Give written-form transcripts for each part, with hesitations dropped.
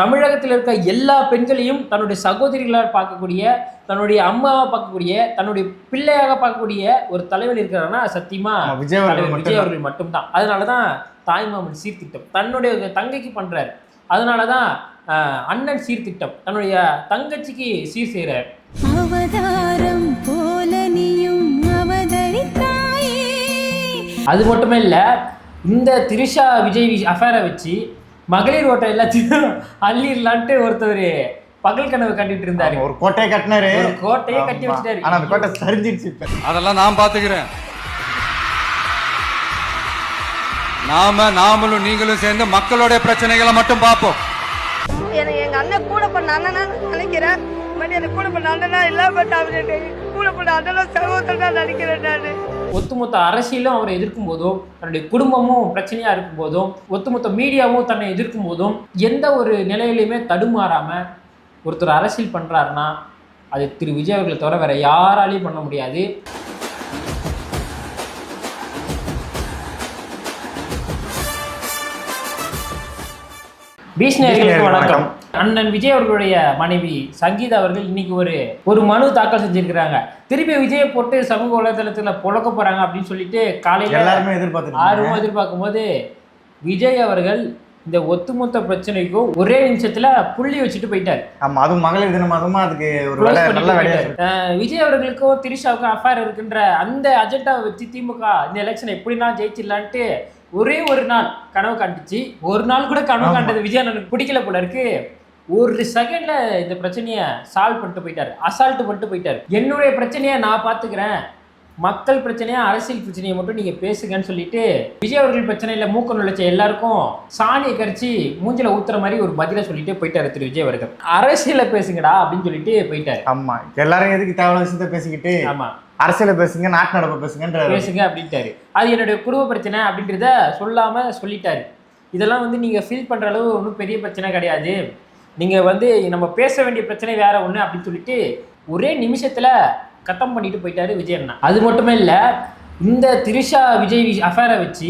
தமிழகத்தில் இருக்க எல்லா பெண்களையும் தன்னுடைய சகோதரிகளாக பார்க்கக்கூடிய, தன்னுடைய அம்மாவை பார்க்கக்கூடிய, தன்னுடைய பிள்ளையாக பார்க்கக்கூடிய ஒரு தலைவர் இருக்கிறாருன்னா சத்தியமா விஜய் அவர்கள் மட்டும்தான். அதனால தான் தாய்மாமன் சீர்திட்டம் தன்னுடைய தங்கைக்கு பண்றாரு. அதனால தான் அண்ணன் சீர்திட்டம் தன்னுடைய தங்கச்சிக்கு சீர் செய்கிறார். அது மட்டுமே இல்லை, இந்த திரிஷா விஜய் அஃபேரை வச்சு மகளிர் ஓட்டை எல்லாத்தையும் அள்ளிடலான்ட்டு ஒருத்தர் பகல் கனவு கட்டிட்டு இருந்தாரு. ஒரு கோட்டையை கட்டினாரு, ஒரு கோட்டையை கட்டி வச்சுட்டாரு. ஆனா அந்த கோட்டை சரிஞ்சிருச்சு. அதெல்லாம் நான் பாத்துக்கிறேன். நாமளும் நீங்களும் சேர்ந்து மக்களோட பிரச்சனைகளை மட்டும் பார்ப்போம். எங்க அண்ணன் கூட பண்ண அண்ணனா நினைக்கிறேன். எனக்கு கூட பண்ண அண்ணனா இல்ல, பட் அவரு கூட பண்ண அண்ணனா சகோதரனா நினைக்கிறேன் நான். ஒட்டுமொத்த அரசியலும் அவரை எதிர்க்கும் போதும், தன்னுடைய குடும்பமும் பிரச்சனையா இருக்கும் போதும், ஒட்டுமொத்த மீடியாவும் தன்னை எதிர்க்கும் போதும், எந்த ஒரு நிலையிலையுமே தடுமாறாம ஒருத்தர் அரசியல் பண்றாருன்னா அது திரு விஜய் அவர்களை தவிர வேற யாராலையும் பண்ண முடியாது. பீஷ்ணர்களுக்கு வணக்கம். அண்ணன் விஜய் அவர்களுடைய மனைவி சங்கீதா அவர்கள் இன்னைக்கு ஒரு மனு தாக்கல் செஞ்சிருக்கிறாங்க. திருப்பி விஜயை போட்டு சமூக வலைதளத்துல புழக்க போறாங்க அப்படின்னு சொல்லிட்டு காலையில எல்லாருமே ஆர்வமா எதிர்பார்க்கும் போது விஜய் அவர்கள் இந்த ஒட்டுமொத்த பிரச்சனைக்கும் ஒரே நிமிஷத்துல புள்ளி வச்சுட்டு போயிட்டாரு. ஆமா, அதுவும் மகளிர் தினம் அதுமா அதுக்கு ஒரு விஜய் அவர்களுக்கும் திரிஷாவுக்கும் அஃபேர் இருக்குன்ற அந்த அஜெண்டாவை வச்சு திமுக இந்த எலெக்ஷன் எப்படின்னா ஜெயிச்சிடலான்ட்டு ஒரே ஒரு நாள் கனவு காண்டுச்சு. ஒரு நாள் கூட கனவு காண்டது விஜய் எனக்கு பிடிக்கல போல இருக்கு. ஒரு செகண்ட்ல இந்த பிரச்சனையை சால்வ் பண்ணிட்டு போயிட்டாரு, அசால்ட்டு பண்ணிட்டு போயிட்டாரு. என்னுடைய பிரச்சனையை நான் பார்த்துக்கிறேன், மக்கள் பிரச்சனையா அரசியல் பிரச்சனையை மட்டும் நீங்க பேசுங்கன்னு சொல்லிட்டு விஜய் அவர்கள் பிரச்சனையில மூக்க நுழைச்ச எல்லாருக்கும் சாணியை கரிச்சு மூஞ்சில ஊத்துற மாதிரி ஒரு பதில சொல்லிட்டு போயிட்டாரு திரு விஜய் அவர்கள். அரசியல பேசுங்கடா அப்படின்னு சொல்லிட்டு போயிட்டாரு. ஆமா, எல்லாரும் எதுக்கு தேவையான விஷயத்த பேசிக்கிட்டு, ஆமா அரசியல பேசுங்க, நாட்டு நடப்பு பேசுங்க அப்படின்ட்டாரு. அது என்னுடைய குடும்ப பிரச்சனை அப்படின்றத சொல்லாம சொல்லிட்டாரு. இதெல்லாம் நீங்க ஃபீல் பண்ற அளவு ஒன்றும் பெரிய பிரச்சனை கிடையாது, நீங்க நம்ம பேச வேண்டிய பிரச்சனை வேற ஒண்ணு அப்படின்னு சொல்லிட்டு ஒரே நிமிஷத்துல கட்டம் பண்ணிட்டு போயிட்டாரு விஜய் அண்ணா. அது மட்டுமே இல்லை, இந்த திரிஷா விஜய் அஃபேரை வச்சு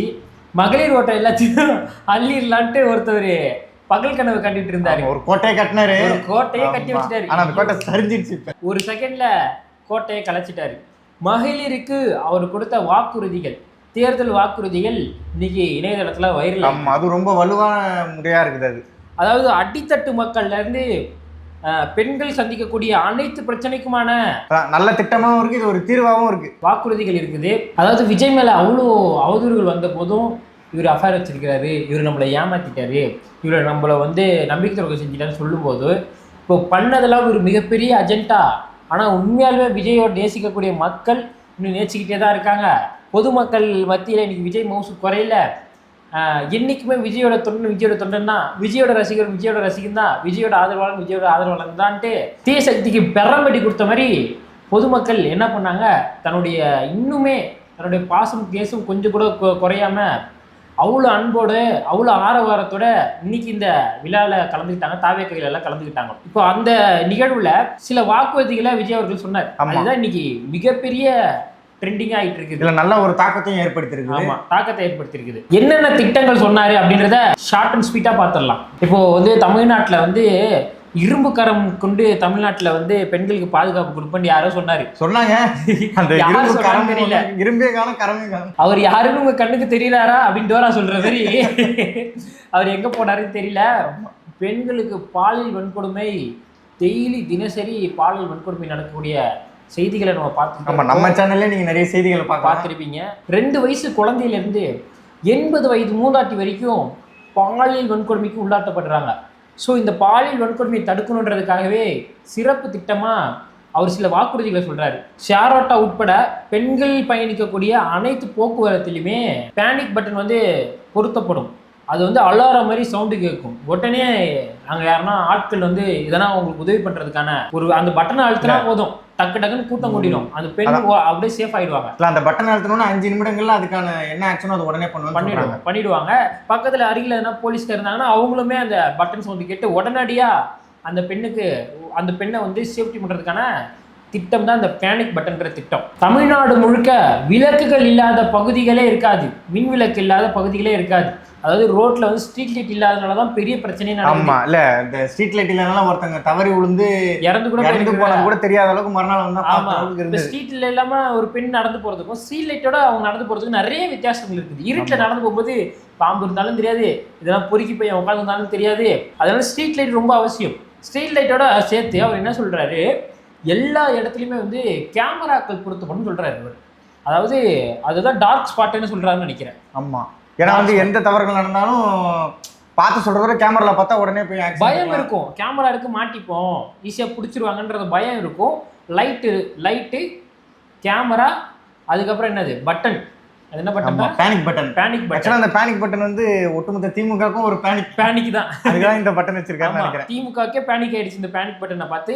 மகளிர் ஓட்டை எல்லாத்தையும் அள்ளிடலான்ட்டு ஒருத்தர் பகல் கனவு கட்டிட்டு இருந்தாரு. ஒரு கோட்டையை கட்டினாரு, ஒரு கோட்டையை கட்டி வச்சுட்டாரு. ஆனா அந்த கோட்டை சரிஞ்சிருச்சு. ஒரு செகண்ட்ல கோட்டையை கலைச்சிட்டாரு. மகளிருக்கு அவர் கொடுத்த வாக்குறுதிகள், தேர்தல் வாக்குறுதிகள் இன்னைக்கு இணையதளத்துல வைரல். அது ரொம்ப வலுவான முறையா இருக்குது. அதாவது அடித்தட்டு மக்கள்ல இருந்து பெண்கள் சந்திக்கக்கூடிய அனைத்து பிரச்சனைக்குமான நல்ல திட்டமாகவும் இருக்கு, இது ஒரு தீர்வாகவும் இருக்கு, வாக்குறுதிகள் இருக்குது. அதாவது விஜய் மேல அவ்வளோ அவதூறுகள் வந்த போதும் இவர் அஃபேர் வச்சிருக்கிறாரு, இவர் நம்மளை ஏமாத்திட்டாரு, இவரை நம்மளை நம்பிக்கை துரோகம் செஞ்சிட்டாருன்னு சொல்லும்போது இப்போ பண்ணதெல்லாம் ஒரு மிகப்பெரிய அஜெண்டா. ஆனால் உண்மையாலுமே விஜயோட நேசிக்கக்கூடிய மக்கள் இன்னும் நேசிக்கிட்டே தான் இருக்காங்க. பொதுமக்கள் மத்தியில் இன்னைக்கு விஜய் மவுசு குறையில. என்றைக்குமே விஜயோட தொண்டன் தான், விஜயோட ரசிகன் தான், விஜயோட ஆதரவாளன் தான்ட்டு தீய சக்திக்கு பெறம்படி கொடுத்த மாதிரி பொதுமக்கள் என்ன பண்ணாங்க, இன்னுமே தன்னுடைய பாசம் கேசும் கொஞ்சம் கூட குறையாம அவ்வளோ அன்போடு அவ்வளோ ஆரவாரத்தோட இன்னைக்கு இந்த விழாவில் கலந்துக்கிட்டாங்க, தாவே கையில எல்லாம் கலந்துக்கிட்டாங்க. இப்போ அந்த நிகழ்வுல சில வாக்குறுதிகளை விஜய் அவர்கள் சொன்னார். அதுதான் இன்னைக்கு மிகப்பெரிய ட்ரெண்டிங் ஆகிட்டு இருக்குது. இதுல நல்ல ஒரு தாக்கத்தையும் ஏற்படுத்திருக்கு. ஆமா, தாக்கத்தை ஏற்படுத்திருக்குது. என்னென்ன திட்டங்கள் சொன்னாரு அப்படின்றத ஷார்ட் அண்ட் ஸ்வீட்டா பார்த்துடலாம். இப்போ தமிழ்நாட்டில் இரும்பு கரம் கொண்டு தமிழ்நாட்டில் பெண்களுக்கு பாதுகாப்பு கொடுப்பேன்னு யாரோ சொன்னாங்க. தெரியல, அவர் யாருன்னு உங்க கண்ணுக்கு தெரியலாரா அப்படின்னு டோரா சொல்ற மாதிரி அவர் எங்க போனாருன்னு தெரியல. பெண்களுக்கு பாலியல் வன்கொடுமை, தினசரி பாலியல் வன்கொடுமை நடக்கக்கூடிய செய்திகளை நம்ம பார்த்து நம்ம சேனல்ல நீங்க நிறைய செய்திகளை பார்த்துருப்பீங்க. 2 வயசு குழந்தையிலிருந்து 80 வயது மூதாட்டி வரைக்கும் பாலியல் வன்கொடுமைக்கு உள்ளாட்டப்படுறாங்க. ஸோ இந்த பாலியல் வன்கொடுமையை தடுக்கணுன்றதுக்காகவே சிறப்பு திட்டமாக அவர் சில வாக்குறுதிகளை சொல்கிறாரு. ஷேர் ஆட்டோ உட்பட பெண்கள் பயணிக்கக்கூடிய அனைத்து போக்குவரத்துலையுமே பேனிக் பட்டன் பொருத்தப்படும். அது அலாரம் மாதிரி சவுண்டு கேட்கும். உடனே அங்கே யாருன்னா ஆட்கள் இதெல்லாம் அவங்களுக்கு உதவி பண்ணுறதுக்கான அந்த பட்டனை அழுத்தினா போதும், டக்குன்னு கூட்டம் கூட்டிடும். அந்த பெண் அப்படியே சேஃப் ஆயிடுவாங்க. அந்த பட்டன் அழுத்தணும்னா 5 நிமிடங்கள்ல அதுக்கான என்ன ஆக்ஷனோ அது உடனே பண்ணிடுவாங்க. பக்கத்தில் அருகில் எதனா போலீஸ்கார் இருந்தாங்கன்னா அவங்களுமே அந்த பட்டன் சவுண்டு கேட்டு உடனடியாக அந்த பெண்ணை சேஃப்டி பண்ணுறதுக்கான திட்டம் தான் இந்த பேனிக் பட்டன்ற திட்டம். தமிழ்நாடு முழுக்க விளக்குகள் இல்லாத பகுதிகளே இருக்காது, மின் விளக்கு இல்லாத பகுதிகளே இருக்காது. அதாவது ரோட்ல வந்து ஸ்ட்ரீட் லைட் இல்லாதனால தான் பெரிய பிரச்சனையே நடக்குது. ஆமா இல்ல இந்த ஸ்ட்ரீட் லைட் இல்லனால ஒருத்தங்க தவறி விழுந்து இறந்து போனது கூட தெரியாத அளவுக்கு மறுநாள் வந்து ஆமா ஸ்ட்ரீட்ல இல்லாம ஒரு பெண் நடந்து போறதுக்கும் ஸ்ட்ரீட் லைட்டோட அவங்க நடந்து போறதுக்கும் நிறைய வித்தியாசங்கள் இருக்குது. இருட்டில் நடந்து போகும்போது பாம்பு இருந்தாலும் தெரியாது, இதெல்லாம் பொறுக்கி போய் உட்காந்துருந்தாலும் தெரியாது. அதனால ஸ்ட்ரீட் லைட் ரொம்ப அவசியம். ஸ்ட்ரீட் லைட்டோட சேர்த்து அவர் என்ன சொல்றாரு, எல்லா இடத்துலையுமே வந்து கேமராக்கள் பொருத்தப்படும் சொல்றாரு அவர். அதாவது அதுதான் டார்க் ஸ்பாட்னு சொல்றாருன்னு நினைக்கிறேன். ஆமா ஏன்னா வந்து எந்த தவறுகள் நடந்தாலும் பார்த்து சொல்றத கேமரால பார்த்தா உடனே போய் பயம் இருக்கும். கேமரா இருக்கு மாட்டிப்போம் ஈஸியா பிடிச்சிருவாங்கன்றது பயம் இருக்கும். லைட்டு கேமரா அதுக்கப்புறம் என்னது பட்டன், அது என்ன பட்டன்? Panic button. ஆக்சுவலா அந்த பேனிக் பட்டன் வந்து ஒட்டுமொத்த திமுகவுக்கும் ஒரு பேனிக் தான். அதுதான் இந்த பட்டன் வச்சிருக்காருன்னு நினைக்கிறேன். திமுகக்கே பேனிக் ஆயிடுச்சு இந்த பேனிக் பட்டனை பார்த்து.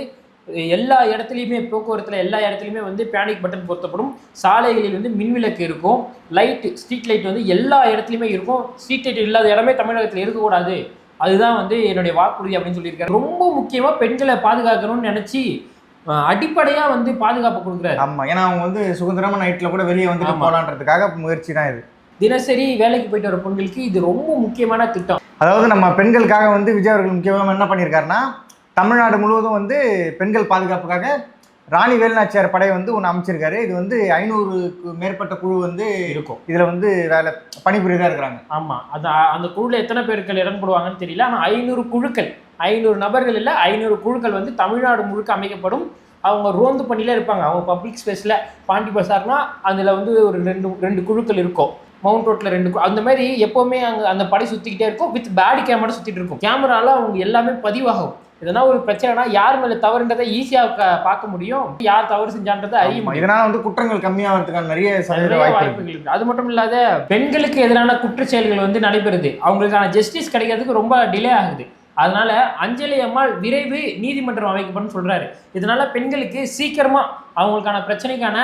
எல்லா இடத்துலையுமே போக்குவரத்துல எல்லா இடத்துலையுமே வந்து பேனிக் பட்டன் பொருத்தப்படும். சாலைகளில் வந்து மின்விளக்கு இருக்கும், லைட்டு ஸ்ட்ரீட் லைட் வந்து எல்லா இடத்துலையுமே இருக்கும். ஸ்ட்ரீட் லைட் இல்லாத இடமே தமிழகத்தில் இருக்கக்கூடாது. அதுதான் வந்து என்னுடைய வாக்குறுதி அப்படின்னு சொல்லியிருக்காரு. ரொம்ப முக்கியமாக பெண்களை பாதுகாக்கணும்னு நினச்சி அடிப்படையாக வந்து பாதுகாப்பு கொடுக்குறாரு. ஆமாம் ஏன்னா அவங்க வந்து சுதந்திரமாக நைட்டில் கூட வெளியே வந்து போகலான்றதுக்காக முயற்சி தான் இது. தினசரி வேலைக்கு போயிட்டு வர பெண்களுக்கு இது ரொம்ப முக்கியமான திட்டம். அதாவது நம்ம பெண்களுக்காக வந்து விஜய் அவர்கள் முக்கியமாக என்ன பண்ணியிருக்காருன்னா, தமிழ்நாடு முழுவதும் வந்து பெண்கள் பாதுகாப்புக்காக ராணி வேலுநாச்சியார் படை வந்து ஒன்று அமைச்சிருக்காரு. இது வந்து 500க்கு மேற்பட்ட குழு வந்து இருக்கும். இதில் வந்து வேலை பணிபுரியதான் இருக்கிறாங்க. ஆமாம் அந்த குழுவில் எத்தனை பேர்கள் இடம் போடுவாங்கன்னு தெரியல. ஆனால் 500 குழுக்கள், 500 நபர்கள் இல்லை 500 குழுக்கள் வந்து தமிழ்நாடு முழுக்க அமைக்கப்படும். அவங்க ரோந்து பண்ணிலே இருப்பாங்க. அவங்க பப்ளிக் ஸ்பேஸில் பாண்டி பசார்னா அதில் வந்து ஒரு ரெண்டு குழுக்கள் இருக்கும். மவுண்ட் ரோட்டில் 2 அந்த மாதிரி எப்போவுமே அங்கே அந்த படை சுற்றிக்கிட்டே இருக்கும். வித் பேடி கேமரா சுற்றிட்டு இருக்கும். கேமரால அவங்க எல்லாமே பதிவாகும். இதனா ஒரு பிரச்சனைனா யார் மேலே தவறுன்றதை ஈஸியாக பார்க்க முடியும், யார் தவறு செஞ்சான்றதை அறிய முடியும். இதனால வந்து குற்றங்கள் கம்மியாகிறதுக்கான நிறைய வாய்ப்புகள் இருக்கு. அது மட்டும் இல்லாத பெண்களுக்கு எதிரான குற்ற செயல்கள் வந்து நடைபெறுது. அவங்களுக்கான ஜஸ்டிஸ் கிடைக்கிறதுக்கு ரொம்ப டிலே ஆகுது. அதனால அஞ்சலி அம்மாள் விரைவு நீதிமன்றம் அமைக்கப்படும் சொல்றாரு. இதனால பெண்களுக்கு சீக்கிரமா அவங்களுக்கான பிரச்சனைக்கான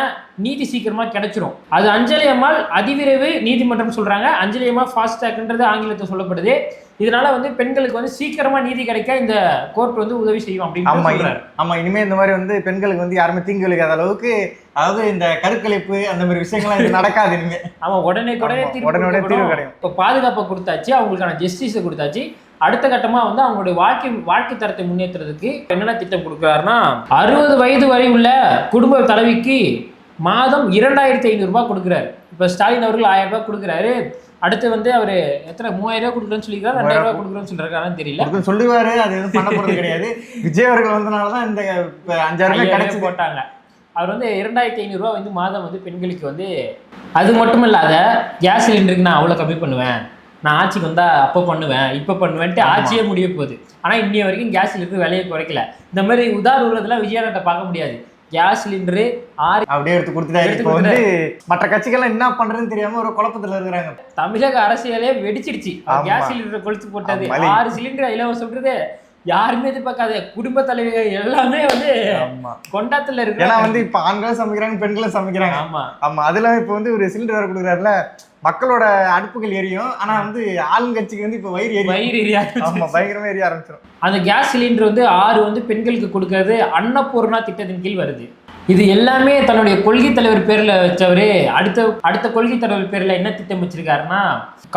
நீதி சீக்கிரமா கிடைச்சிரும். அது அஞ்சலி அம்மாள் அதிவிரைவு நீதிமன்றம் சொல்றாங்க. அஞ்சலி அம்மா ஃபாஸ்ட் ட்ராக்ன்றது ஆங்கிலத்தில் சொல்லப்படுது. இதனால வந்து பெண்களுக்கு வந்து சீக்கிரமா நீதி கிடைக்க இந்த கோர்ட் வந்து உதவி செய்யும் அப்படின்னு. ஆமா இனிமே இந்த மாதிரி வந்து பெண்களுக்கு வந்து யாருமே தீங்கு விளையாத அளவுக்கு, அதாவது இந்த கருக்கலைப்பு அந்த மாதிரி விஷயங்கள்லாம் இது நடக்காது இனிமே. ஆமா உடனே தீர்வு கிடைக்கும். இப்போ பாதுகாப்பை கொடுத்தாச்சு, அவங்களுக்கான ஜஸ்டிஸை கொடுத்தாச்சு. அடுத்த கட்டமாக வந்து அவங்களுடைய வாழ்க்கை தரத்தை முன்னேற்றுறதுக்கு என்னென்ன திட்டம் கொடுக்குறாருன்னா, 60 வயது வரை உள்ள குடும்ப தலைவிக்கு மாதம் 2500 ரூபாய் கொடுக்குறாரு. இப்போ ஸ்டாலின் அவர்கள் 1000 ரூபாய் கொடுக்குறாரு. அடுத்து வந்து அவர் எத்தனை 3000 ரூபாய் கொடுக்குறேன்னு சொல்லியிருக்காரு, 2000 ரூபாய் கொடுக்குறேன்னு சொல்லியிருக்காரு தெரியல, சொல்லுவாரு. அது எதுவும் பண்ண போகிறது கிடையாது. விஜய் அவர்கள் வந்தனாலதான் இந்த 5000 கிடைச்சி போட்டாங்க. அவர் வந்து 2500 ரூபாய் வந்து மாதம் வந்து பெண்களுக்கு வந்து. அது மட்டும் இல்லாத கேஸ் சிலிண்டருக்கு நான் அவ்வளோ கம்மி பண்ணுவேன், நான் ஆட்சிக்கு வந்தால் அப்போ பண்ணுவேன் இப்போ பண்ணுவேன்ட்டு ஆட்சியே முடிய போகுது. ஆனால் இன்னைய வரைக்கும் கேஸ் சிலிண்டர் விலையை குறைக்கல. இந்த மாதிரி உதாரணத்துலாம் விஜயநாட்டை பார்க்க முடியாது. கேஸ் சிலிண்டரு அப்படியே எடுத்து கொடுத்துட்டு மற்ற கட்சிகள்லாம் என்ன பண்றதுன்னு தெரியாம ஒரு குழப்பத்தில் இருக்கிறாங்க. தமிழக அரசியலே வெடிச்சிடுச்சு. கேஸ் சிலிண்டரை கொளுத்து போட்டது, 6 சிலிண்டர் இலவசம்ன்றது யாருமே எதிர்பார்க்காத குடும்ப தலைவிகள் எல்லாமே வந்து கொண்டாட்டத்துல இருக்கு. ஏன்னா வந்து இப்ப ஆண்களும் சமைக்கிறாங்க பெண்களும் சமைக்கிறாங்க. ஆமா அதுல இப்ப வந்து ஒரு சிலிண்டர் வேற கொடுக்குறாருல, மக்களோட அடுப்புகள் எரியும். ஆனா வந்து ஆளுங்கட்சிக்கு வந்து இப்ப வயிறு எரியா பயங்கரமா எரிய ஆரம்பிச்சிடும். அந்த கேஸ் சிலிண்டர் வந்து 6 வந்து பெண்களுக்கு கொடுக்கறது அன்னபூர்ணா திட்டத்தின் கீழ் வருது. இது எல்லாமே தன்னுடைய கொள்கை தலைவர் பேர்ல வச்சவரு. அடுத்த கொள்கை தலைவர் பேர்ல என்ன திட்டம் வச்சிருக்காருன்னா,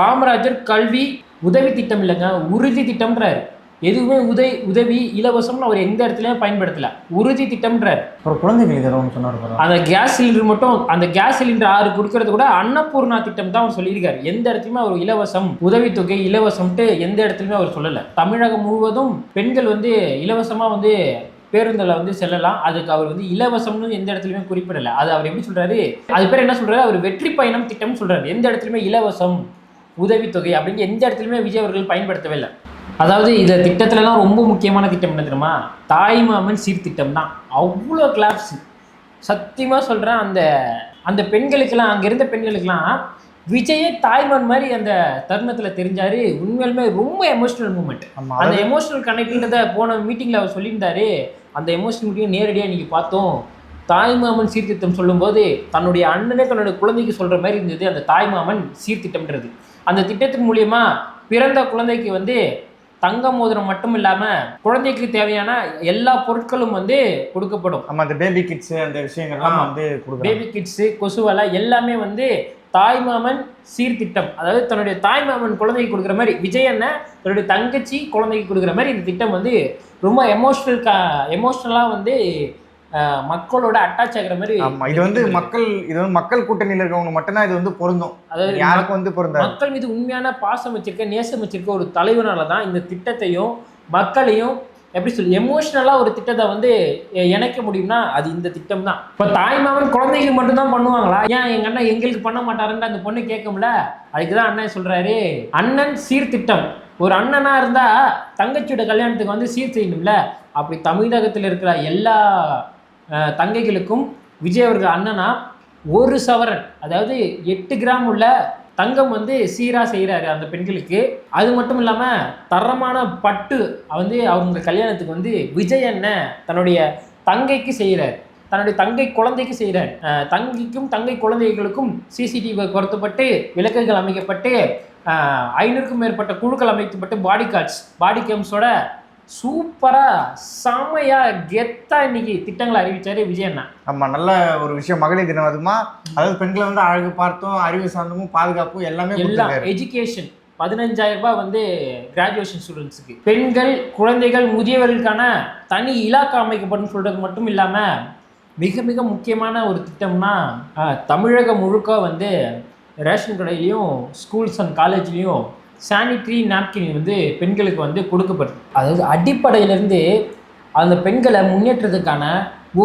காமராஜர் கல்வி உதவி திட்டம் இல்லைங்க, உறுதி திட்டம்ன்றாரு. எதுவுமே உதவி இலவசம்னு அவர் எந்த இடத்துலயும் பயன்படுத்தல, உறுதி திட்டம்ன்றார். ஒரு குழந்தைகளுக்கு சொன்னார். அந்த கேஸ் சிலிண்டர் மட்டும், அந்த கேஸ் சிலிண்டர் 6 கொடுக்கறது கூட அன்னபூர்ணா திட்டம் தான் அவர் சொல்லியிருக்காரு. எந்த இடத்துலையுமே அவர் இலவசம் உதவித்தொகை இலவசம்ட்டு எந்த இடத்துலையுமே அவர் சொல்லலை. தமிழகம் முழுவதும் பெண்கள் வந்து இலவசமா வந்து பேருந்தில் வந்து செல்லலாம். அதுக்கு அவர் வந்து இலவசம்னு எந்த இடத்துலையுமே குறிப்பிடலை. அது அவர் எப்படி சொல்றாரு, அது பேர் என்ன சொல்றாரு, அவர் வெற்றி பயணம் திட்டம் சொல்றாரு. எந்த இடத்துலையுமே இலவசம் உதவித்தொகை அப்படின்னு எந்த இடத்துலையுமே விஜய் அவர்கள் பயன்படுத்தவே இல்லை. அதாவது இந்த திட்டத்துலலாம் ரொம்ப முக்கியமான திட்டம் என்ன தெரியுமா, தாய்மாமன் சீர்திட்டம் தான். அவ்வளோ கிளாப்ஸ் சத்தியமாக சொல்கிறேன். அந்த பெண்களுக்கெல்லாம், அங்கே இருந்த பெண்களுக்கெல்லாம் விஜயே தாய்மான் மாதிரி அந்த தருணத்தில் தெரிஞ்சாரு. உண்மையிலுமே ரொம்ப எமோஷனல் மூமெண்ட். அந்த எமோஷனல் கனெக்ட்ன்றதை போன மீட்டிங்கில் அவர் சொல்லியிருந்தாரு. அந்த எமோஷனல் மீட்டிங் நேரடியாக இன்றைக்கி பார்த்தோம். தாய்மாமன் சீர்திட்டம் சொல்லும்போது தன்னுடைய அண்ணனே தன்னுடைய குழந்தைக்கு சொல்கிற மாதிரி இருந்தது அந்த தாய்மாமன் சீர்திட்டம்ன்றது. அந்த திட்டத்தின் மூலியமா பிறந்த குழந்தைக்கு வந்து தங்க மோதிரம் மட்டும் இல்லாமல் குழந்தைக்கு தேவையான எல்லா பொருட்களும் வந்து கொடுக்கப்படும். அந்த பேபி கிட்ஸ் அந்த விஷயங்கள்லாம் வந்து பேபி கிட்ஸு கொசுவலை எல்லாமே வந்து தாய்மாமன் சீர்திட்டம், அதாவது தன்னுடைய தாய்மாமன் குழந்தைக்கு கொடுக்குற மாதிரி விஜய் அண்ணன் தன்னுடைய தங்கச்சி குழந்தைக்கு கொடுக்குற மாதிரி இந்த திட்டம் வந்து ரொம்ப எமோஷ்னலாக வந்து மக்களோட அட்டாச் ஆகிற மாதிரி. ஆமா, இது வந்து மக்கள் கூட்டணியில் இருக்கவங்க மட்டும்தான் இது வந்து பொருந்தும், அதாவது யாருக்கும் வந்து பொருந்தாது. மக்கள் மீது உண்மையான பாசம் வச்சிருக்க, நேசம் வச்சிருக்க ஒரு தலைவனால தான் இந்த திட்டத்தையும் மக்களையும் எப்படி சொல்லி எமோஷ்னலாக ஒரு திட்டத்தை வந்து இணைக்க முடியும்னா அது இந்த திட்டம் தான். இப்போ தாய்மாமன் குழந்தைக்கு மட்டும்தான் பண்ணுவாங்களா, ஏன் எங்கள் அண்ணன் எங்களுக்கு பண்ண மாட்டாருன்னு அந்த பொண்ணு கேட்கும்ல. அதுக்கு தான் அண்ணன் சொல்கிறாரு, அண்ணன் சீர்திட்டம். ஒரு அண்ணனாக இருந்தால் தங்கச்சியோட கல்யாணத்துக்கு வந்து சீர் செய்யணும்ல. அப்படி தமிழகத்தில் இருக்கிற எல்லா தங்கைகளுக்கும் விஜய் அவர்கள் அண்ணனா 1 சவரன், அதாவது 8 கிராம் உள்ள தங்கம் வந்து சீராக செய்கிறாரு அந்த பெண்களுக்கு. அது மட்டும் இல்லாமல் தரமான பட்டு வந்து அவங்க கல்யாணத்துக்கு வந்து விஜய் அண்ணன் தன்னுடைய தங்கைக்கு செய்கிறார், தன்னுடைய தங்கை குழந்தைக்கு செய்கிறார். தங்கைக்கும் தங்கை குழந்தைகளுக்கும் சிசிடிவி பொருத்தப்பட்டு விளக்குகள் அமைக்கப்பட்டு 500க்கும் மேற்பட்ட குழுக்கள் அமைக்கப்பட்டு பாடி கேம்ஸோட சூப்பராக செமையாக கெத்தாக இன்னைக்கு திட்டங்களை அறிவிச்சாரு விஜய் அண்ணா. ஆமாம், நல்ல ஒரு விஷயம். மகளிர் தினம் அதுமா, அதாவது பெண்களை வந்து அழகு பார்த்தோம், அறிவு சார்ந்தமும் பாதுகாப்பும் எல்லாமே எஜுகேஷன் 15,000 ரூபாய் வந்து கிராஜுவேஷன் ஸ்டூடெண்ட்ஸுக்கு. பெண்கள் குழந்தைகள் முதியவர்களுக்கான தனி இலாக்கா அமைக்கப்படும் சொல்கிறது மட்டும் இல்லாமல் மிக மிக முக்கியமான ஒரு திட்டம்னா தமிழகம் முழுக்க வந்து ரேஷன் கடையிலையும் ஸ்கூல்ஸ் அண்ட் காலேஜ்லேயும் சானிட்ரி நாப்கின் வந்து பெண்களுக்கு வந்து கொடுக்கப்படுது. அதாவது அடிப்படையிலேருந்து அந்த பெண்களை முன்னேற்றத்துக்கான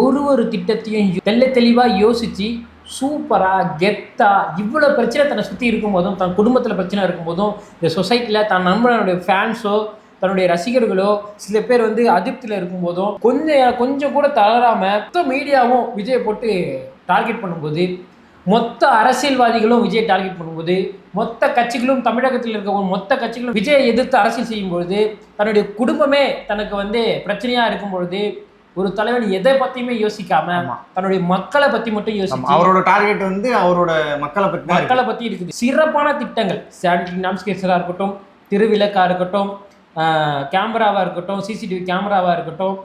ஒரு திட்டத்தையும் தெளிவாக யோசித்து சூப்பராக கெத்தாக இவ்வளோ பிரச்சனை தன்னை சுற்றி இருக்கும்போதும், தன் குடும்பத்தில் பிரச்சனை இருக்கும்போதும், இந்த சொசைட்டியில் தன் நண்பனுடைய ஃபேன்ஸோ தன்னுடைய ரசிகர்களோ சில பேர் வந்து அதிருப்தியில் இருக்கும்போதும் கொஞ்சம் கூட தளராமல் மொத்த மீடியாவும் விஜயை போட்டு டார்கெட் பண்ணும்போது, மொத்த அரசியல்வாதிகளும் விஜய் டார்கெட் பண்ணும்போது, மொத்த கட்சிகளும் தமிழகத்தில் இருக்க மொத்த கட்சிகளும் விஜயை எதிர்த்து அரசியல் செய்யும் பொழுது, தன்னுடைய குடும்பமே தனக்கு வந்து பிரச்சனையா இருக்கும் பொழுது, ஒரு தலைவன் எதை பத்தியுமே யோசிக்காம தன்னுடைய மக்களை பத்தி மட்டும் யோசிச்சு, அவரோட டார்கெட் வந்து அவரோட மக்களை பத்தி இருக்குது. சிறப்பான திட்டங்கள், சானிட்டரி நாப்கின்ஸா இருக்கட்டும், திருவிளக்கா இருக்கட்டும், கேமராவா இருக்கட்டும், சிசிடிவி கேமராவா இருக்கட்டும்,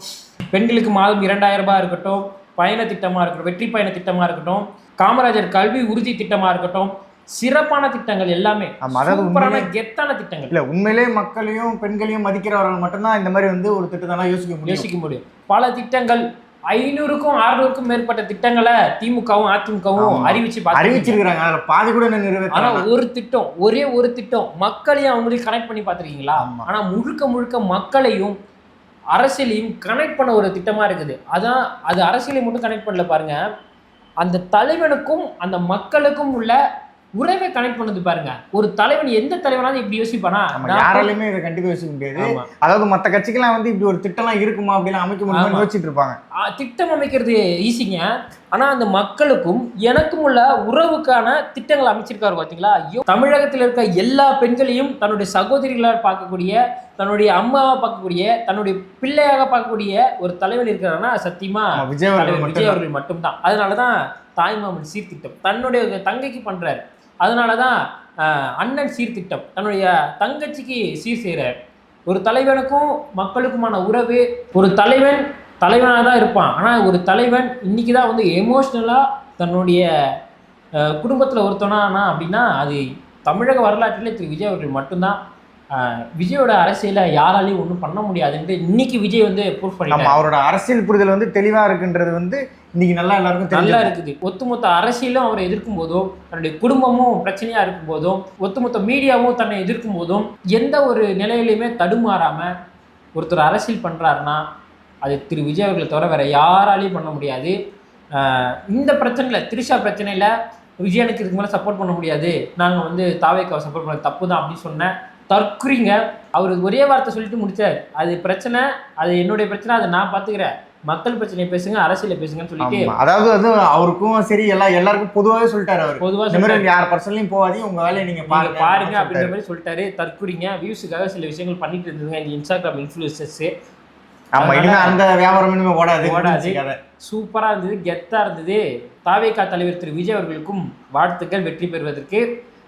பெண்களுக்கு மாதம் 2000 ரூபாய் இருக்கட்டும், பயண திட்டமா இருக்கட்டும், வெற்றி பயண திட்டமா இருக்கட்டும், காமராஜர் கல்வி உறுதி திட்டமா இருக்கட்டும், சிறப்பான திட்டங்கள் எல்லாமே சூப்பரான கெத்தான திட்டங்கள். இல்ல, உண்மையிலே மக்களையும் பெண்களையும் மதிக்கிறவர்கள் மட்டும்தான் இந்த மாதிரி வந்து ஒரு திட்டத்தை யோசிக்க முடியும். பல திட்டங்கள் 500க்கும் 600க்கும் மேற்பட்ட திட்டங்களை திமுகவும் அதிமுகவும் அறிவிச்சிருக்காங்க. அதுல பாதி கூட நிறைவேற்ற. ஆனா ஒரே ஒரு திட்டம் மக்களையும் அவங்களையும் கனெக்ட் பண்ணி பார்த்துருக்கீங்களா? ஆனா முழுக்க மக்களையும் அரசியலையும் கனெக்ட் பண்ண ஒரு திட்டமா இருக்குது. அதான் அது அரசியலை மட்டும் கனெக்ட் பண்ணல பாருங்க, அந்த தலைவனுக்கும் அந்த மக்களுக்கும் உள்ள உறவை கனெக்ட் பண்ணது பாருங்க. ஒரு தலைவன் எந்த தலைவனாவது இப்படி யோசிப்பானா? யாராலுமே இதை கண்டிப்பா யோசிக்க முடியாது. அதாவது மற்ற கட்சிக்கெல்லாம் வந்து இப்படி ஒரு திட்டம்லாம் இருக்குமா அப்படின்னு அமைக்க முடியுமா யோசிச்சுட்டு இருப்பாங்க. திட்டம் அமைக்கிறது ஈஸிங்க, ஆனா அந்த மக்களுக்கும் எனக்கும் உள்ள உறவுக்கான திட்டங்கள் அமைச்சிருக்காரு பாத்தீங்களா? தமிழகத்தில் இருக்க எல்லா பெண்களையும் தன்னுடைய சகோதரிகளாக பார்க்கக்கூடிய, தன்னுடைய அம்மாவை பார்க்கக்கூடிய, தன்னுடைய பிள்ளையாக பார்க்கக்கூடிய ஒரு தலைவன் இருக்கிறாருன்னா சத்தியமா விஜய் அவர்கள் மட்டும்தான். அதனாலதான் தாய்மாமன் சீர்திட்டம் தன்னுடைய தங்கைக்கு பண்றாரு. அதனாலதான் அண்ணன் சீர்திட்டம் தன்னுடைய தங்கச்சிக்கு சீர் செய்கிறார். ஒரு தலைவனுக்கும் மக்களுக்குமான உறவு, ஒரு தலைவனாக தான் இருப்பான். ஆனால் ஒரு தலைவன் இன்னைக்கு தான் வந்து எமோஷ்னலாக தன்னுடைய குடும்பத்தில் ஒருத்தனானா அப்படின்னா அது தமிழக வரலாற்றிலே திரு விஜய் அவர்கள் மட்டும்தான். விஜயோட அரசியலை யாராலையும் ஒன்றும் பண்ண முடியாதுன்ட்டு இன்னைக்கு விஜய் வந்து ப்ரூஃப் பண்ணி அவரோட அரசியல் புரிதல் வந்து தெளிவாக இருக்குன்றது வந்து இன்னைக்கு எல்லாருக்கும் நல்லா இருக்குது. ஒட்டுமொத்த அரசியலும் அவரை எதிர்க்கும் போதும், தன்னுடைய குடும்பமும் பிரச்சனையா இருக்கும் போதும், ஒட்டுமொத்த மீடியாவும் தன்னை எதிர்க்கும் போதும் எந்த ஒரு நிலையிலையுமே தடுமாறாம ஒருத்தர் அரசியல் பண்றாருன்னா அது திரு விஜய் அவர்களை தவிர வேற யாராலையும் பண்ண முடியாது. இந்த பிரச்சனையில் திரிஷா பிரச்சனையில் விஜயனுக்கு இதுக்கு மேலே சப்போர்ட் பண்ண முடியாது, நாங்கள் வந்து தாவேக்காவை சப்போர்ட் பண்ண தப்பு தான் அப்படின்னு சொன்னேன். தற்குறிங்க அவர் ஒரே வார்த்தை சொல்லிட்டு முடிச்சார், அது பிரச்சனை, அது என்னுடைய பிரச்சனை, அதை நான் பார்த்துக்கிறேன், மக்கள் பிரச்சனையை பேசுங்க, அரசியலை பேசுங்கன்னு சொல்லிட்டு. அதாவது அது அவருக்கும் சரி எல்லாருக்கும் பொதுவாகவே சொல்லிட்டாரு. அவர் பொதுவாக யார் பர்சனலையும் போகாதீங்க, உங்க வேலையை நீங்க பாருங்க அப்படின்ற மாதிரி சொல்லிட்டாரு. தற்குறிங்க வியூஸுக்காக சில விஷயங்கள் பண்ணிட்டு இருந்ததுங்க இந்த இன்ஸ்டாகிராம் இன்ஃப்ளூயன்சர்ஸ். ஆமா, இனிமே அந்த வியாபாரம் ஓடாது. சூப்பரா இருந்தது, கெத்தா இருந்தது. தாவேகா தலைவர் திரு விஜய் அவர்களுக்கும் வாழ்த்துக்கள், வெற்றி பெறுவதற்கு.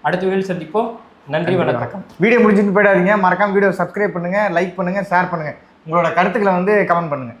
அடுத்த வீடியோவில் சந்திப்போம். நன்றி, வணக்கம். வீடியோ முடிஞ்சுட்டு போயிடாதீங்க, மறக்காம வீடியோ சப்ஸ்கிரைப் பண்ணுங்க, லைக் பண்ணுங்க, ஷேர் பண்ணுங்க, உங்களோட கருத்துக்களை வந்து கமெண்ட் பண்ணுங்க.